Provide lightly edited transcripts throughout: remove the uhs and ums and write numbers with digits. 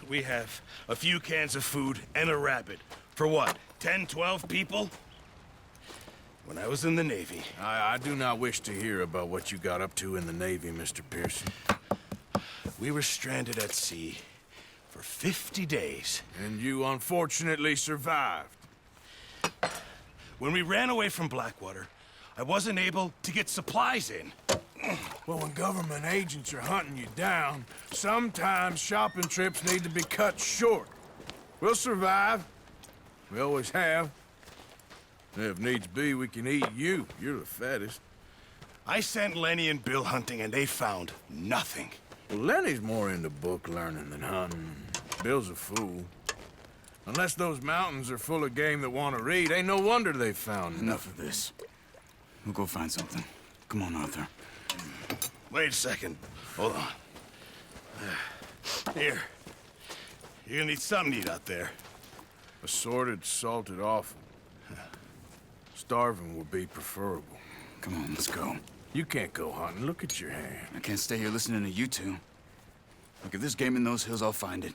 we have a few cans of food and a rabbit. For what, 10, 12 people? When I was in the Navy... I do not wish to hear about what you got up to in the Navy, Mr. Pearson. We were stranded at sea for 50 days. And you unfortunately survived. When we ran away from Blackwater, I wasn't able to get supplies in. Well, when government agents are hunting you down, sometimes shopping trips need to be cut short. We'll survive. We always have. If needs be, we can eat you. You're the fattest. I sent Lenny and Bill hunting, and they found nothing. Well, Lenny's more into book learning than hunting. Bill's a fool. Unless those mountains are full of game that want to read, ain't no wonder they found Enough of this. We'll go find something. Come on, Arthur. Wait a second. Hold on. Here. You're gonna need something to eat out there. Assorted, salted offal. Starving would be preferable. Come on, let's go. You can't go hunting. Look at your hand. I can't stay here listening to you two. Look, if there's game in those hills, I'll find it.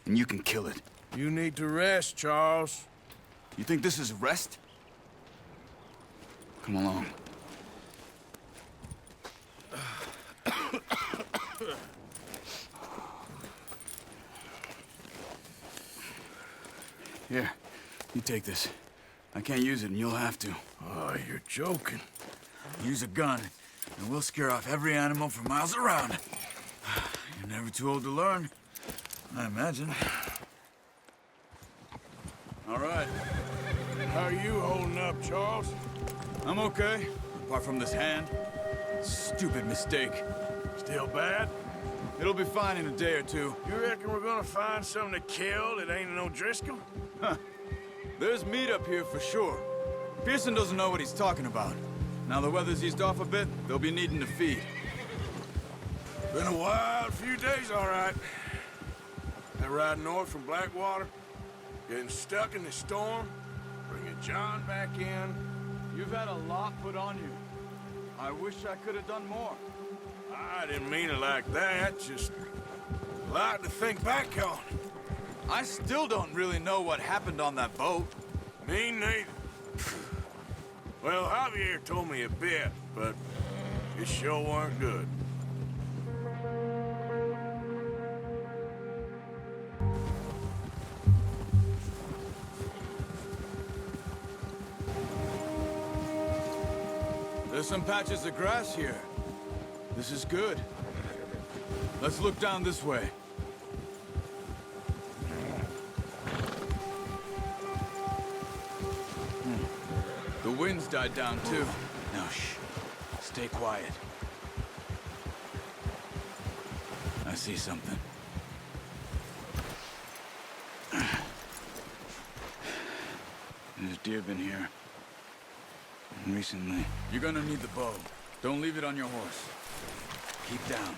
And you can kill it. You need to rest, Charles. You think this is rest? Come along. Here, you take this. I can't use it, and you'll have to. Oh, you're joking. Use a gun, and we'll scare off every animal for miles around. You're never too old to learn, I imagine. All right. How are you holding up, Charles? I'm okay, apart from this hand. Stupid mistake. Still bad? It'll be fine in a day or two. You reckon we're gonna find something to kill that ain't no Driscoll? There's meat up here for sure. Pearson doesn't know what he's talking about. Now the weather's eased off a bit, they'll be needing to feed. Been a wild few days, all right. That ride north from Blackwater, getting stuck in the storm, bringing John back in. You've had a lot put on you. I wish I could have done more. I didn't mean it like that, just a lot to think back on. I still don't really know what happened on that boat. Me neither. Well, Javier told me a bit, but it sure weren't good. There's some patches of grass here. This is good. Let's look down this way. The wind's died down too. Now shh. Stay quiet. I see something. There's deer been here. Recently. You're gonna need the bow. Don't leave it on your horse. Keep down.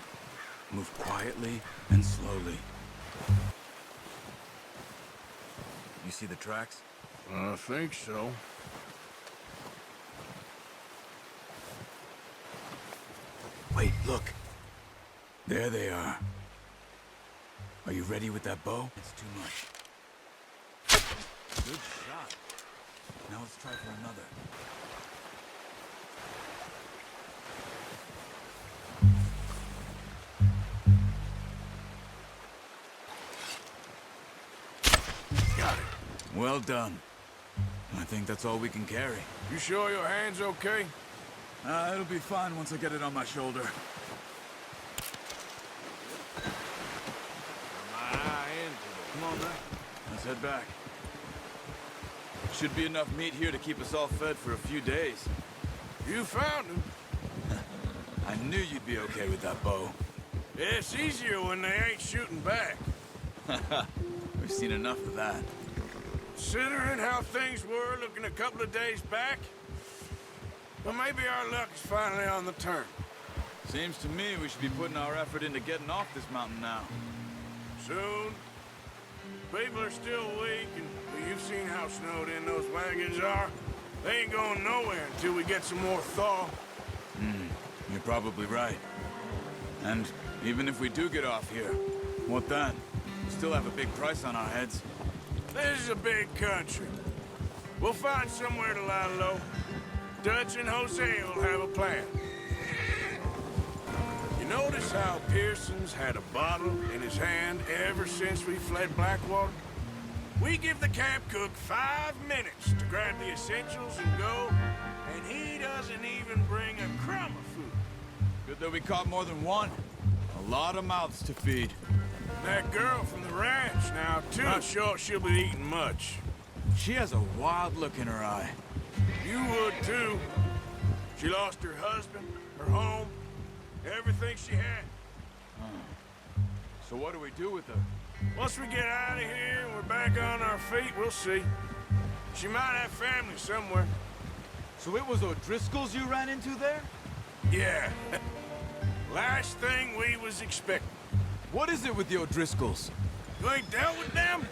Move quietly and slowly. You see the tracks? I think so. Wait, look. There they are. Are you ready with that bow? It's too much. Good shot. Now let's try for another. Got it. Well done. I think that's all we can carry. You sure your hand's okay? It'll be fine once I get it on my shoulder. Come on, man. Let's head back. Should be enough meat here to keep us all fed for a few days. You found him. I knew you'd be okay with that bow. It's easier when they ain't shooting back. We've seen enough of that. Considering how things were looking a couple of days back, well, maybe our luck is finally on the turn. Seems to me we should be putting our effort into getting off this mountain now. Soon. People are still weak, and well, you've seen how snowed in those wagons are. They ain't going nowhere until we get some more thaw. You're probably right. And even if we do get off here, what then? Still have a big price on our heads. This is a big country. We'll find somewhere to lie low. Dutch and Jose will have a plan. You notice how Pearson's had a bottle in his hand ever since we fled Blackwater? We give the camp cook 5 minutes to grab the essentials and go, and he doesn't even bring a crumb of food. Good that we caught more than one. A lot of mouths to feed. That girl from the ranch now, too. Not sure she'll be eating much. She has a wild look in her eye. You would, too. She lost her husband, her home, everything she had. So what do we do with her? Once we get out of here and we're back on our feet, we'll see. She might have family somewhere. So it was O'Driscolls you ran into there? Yeah. Last thing we was expecting. What is it with the O'Driscolls? You ain't dealt with them?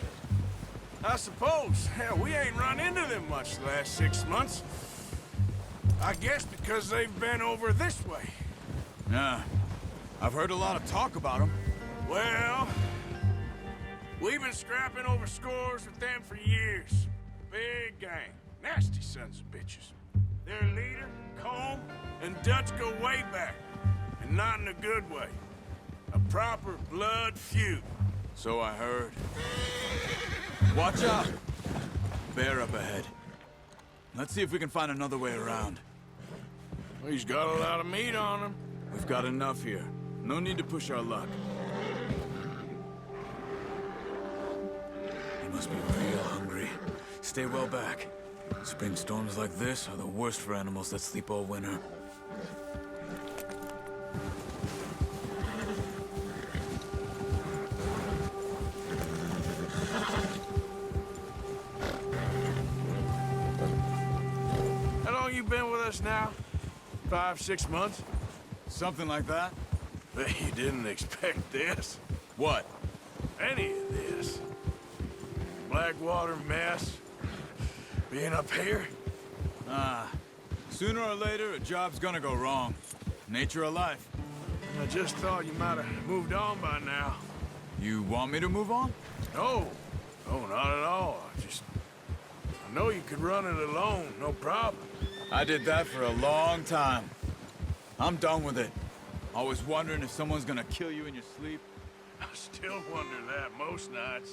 I suppose. Hell, we ain't run into them much the last 6 months. I guess because they've been over this way. Yeah. I've heard a lot of talk about them. Well, we've been scrapping over scores with them for years. Big gang. Nasty sons of bitches. Their leader, Combe, and Dutch go way back. And not in a good way. A proper blood feud. So I heard. Watch out! Bear up ahead. Let's see if we can find another way around. He's got a lot of meat on him. We've got enough here. No need to push our luck. He must be real hungry. Stay well back. Spring storms like this are the worst for animals that sleep all winter. How long you been with us now? 5, 6 months? Something like that? Bet you didn't expect this. What? Any of this. Blackwater mess. Being up here? Sooner or later, a job's gonna go wrong. Nature of life. I just thought you might have moved on by now. You want me to move on? No. No, not at all. I know you could run it alone, no problem. I did that for a long time. I'm done with it. Always wondering if someone's gonna kill you in your sleep. I still wonder that most nights.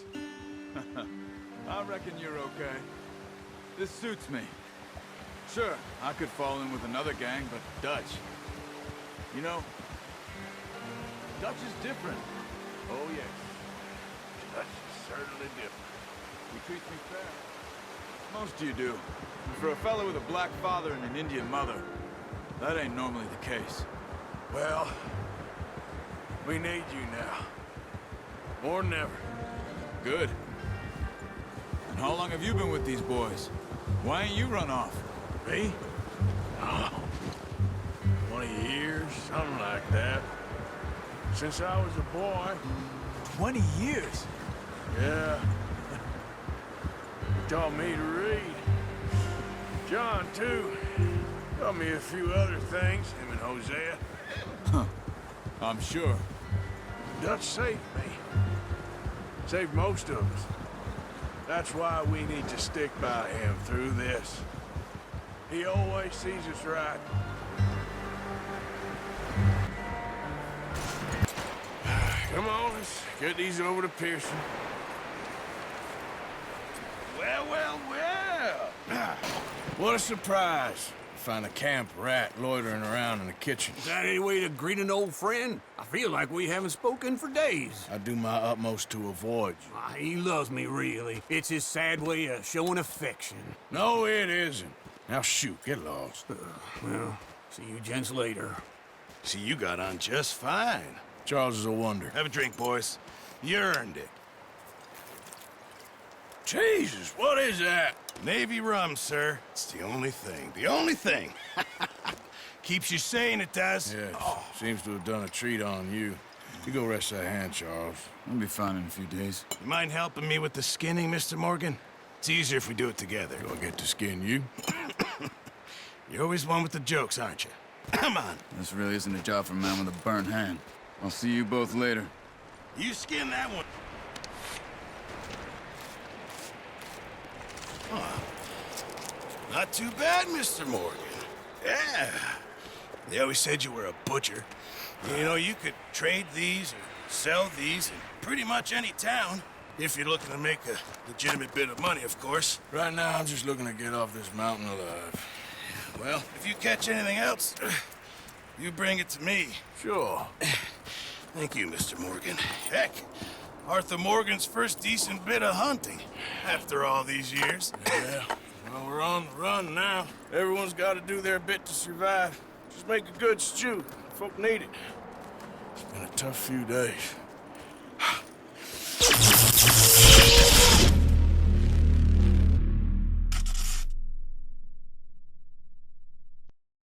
I reckon you're okay. This suits me. Sure, I could fall in with another gang, but Dutch. You know, Dutch is different. Oh, yes. That's certainly different. He treats me fair. Most of you do. And for a fellow with a black father and an Indian mother, that ain't normally the case. Well, we need you now. More than ever. Good. And how long have you been with these boys? Why ain't you run off? Me? Oh, 20 years, something like that. Since I was a boy. 20 years? Yeah. Taught me to read. John, too. Taught me a few other things, him and Hosea. I'm sure. Dutch saved me. Saved most of us. That's why we need to stick by him through this. He always sees us right. Come on, let's get these over to Pearson. Well, well, well. What a surprise. Find a camp rat loitering around in the kitchen. Is that any way to greet an old friend? I feel like we haven't spoken for days. I do my utmost to avoid you. He loves me, really. It's his sad way of showing affection. No, it isn't. Now shoot, get lost. Well, see you gents later. See, you got on just fine. Charles is a wonder. Have a drink, boys. You earned it. Jesus, what is that? Navy rum, sir. It's the only thing. The only thing. Keeps you sane, it does. Yes, seems to have done a treat on you. You go rest that hand, Charles. I'll be fine in a few days. You mind helping me with the skinning, Mr. Morgan? It's easier if we do it together. Do I get to skin you? You're always one with the jokes, aren't you? Come on. This really isn't a job for a man with a burnt hand. I'll see you both later. You skin that one. Not too bad, Mr. Morgan. Yeah. They always said you were a butcher. You know, you could trade these or sell these in pretty much any town. If you're looking to make a legitimate bit of money, of course. Right now, I'm just looking to get off this mountain alive. Well, if you catch anything else, you bring it to me. Sure. Thank you, Mr. Morgan. Heck, Arthur Morgan's first decent bit of hunting after all these years. Yeah. Well, we're on the run now. Everyone's got to do their bit to survive. Just make a good stew. Folk need it. It's been a tough few days.